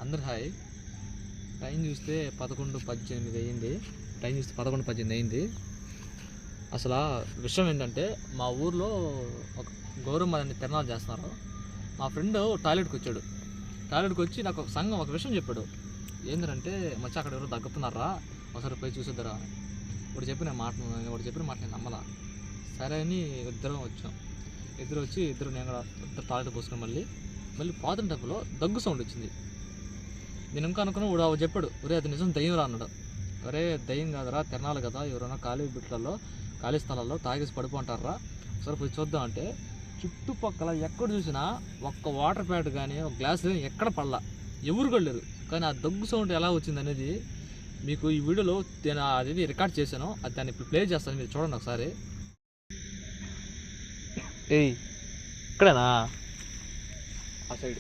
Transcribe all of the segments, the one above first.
అందరు hi. Time చూస్తే 11:18 అయ్యింది. టైం చూస్తే 11:18 అయింది. అసలు విషయం ఏంటంటే మా ఊర్లో ఒక గౌరమ్మ అని తిరణాలు చేస్తున్నారు. మా ఫ్రెండ్ టాయిలెట్కి వచ్చాడు. టాయిలెట్కి వచ్చి నాకు ఒక సంఘం ఒక విషయం చెప్పాడు. ఏంటంటే మచ్చ అక్కడ ఎవరు దగ్గుతున్నారా, ఒకసారి పోయి చూసిద్దరా. వాడు చెప్పిన మాట నేను నమ్మలా. సరే అని ఇద్దరం వచ్చాం. ఇద్దరు నేను కూడా ఇద్దరు టాయిలెట్ పోసుకుని మళ్ళీ పాత డబ్బులో దగ్గు సౌండ్ వచ్చింది. నేను ఇంకా అనుకున్నా వాడు చెప్పాడు, ఒరే అది నిజం దయ్యం రా అన్నాడు. ఒరే దయ్యం కాదురా, తిరణాలు కదా, ఎవరైనా ఖాళీ స్థలాల్లో తాగేసి పడిపోంటారా, ఒకసారి పోయి చూద్దాం అంటే చుట్టుపక్కల ఎక్కడ చూసినా ఒక్క వాటర్ ప్యాడ్ కానీ ఒక గ్లాస్ ఎక్కడ పడలా, ఎవరు కొడలేరు. కానీ ఆ దగ్గు సౌండ్ ఎలా వచ్చింది అనేది మీకు ఈ వీడియోలో నేను అది రికార్డ్ చేశాను. అది దాన్ని ఇప్పుడు ప్లే చేస్తాను, మీరు చూడండి ఒకసారి. ఏయ్ ఇక్కడేనా? ఆ సైడ్.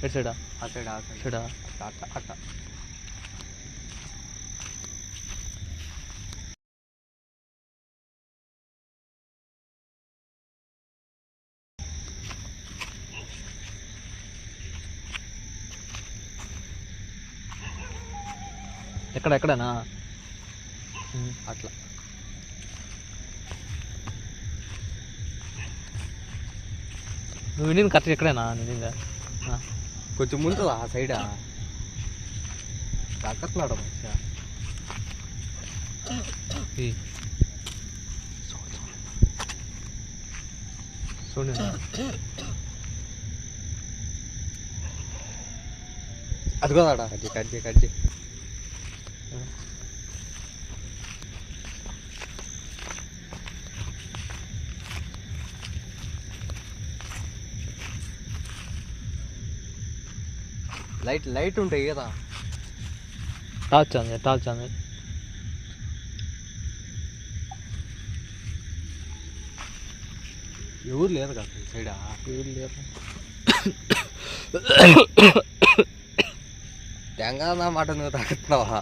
ఎటు సైడా? ఆ సైడ్. సైడా? అట్ట ఎక్కడేనా? అట్లా నువ్వు వినింది కరెక్ట్ ఎక్కడేనా? నిజంగా కొంచెం ముందు ఆ సైడా దక్కట్లాడు మంచిగా. చూడండి అదిగోదాడా కడ్జీ లైట్ ఉంటాయి కదా, టార్చ్ అంది. ఎవరు లేరు కదా ఈ సైడా. ఎవరు లేరు. తెంగా మాట నువ్వు తాగుతున్నావా?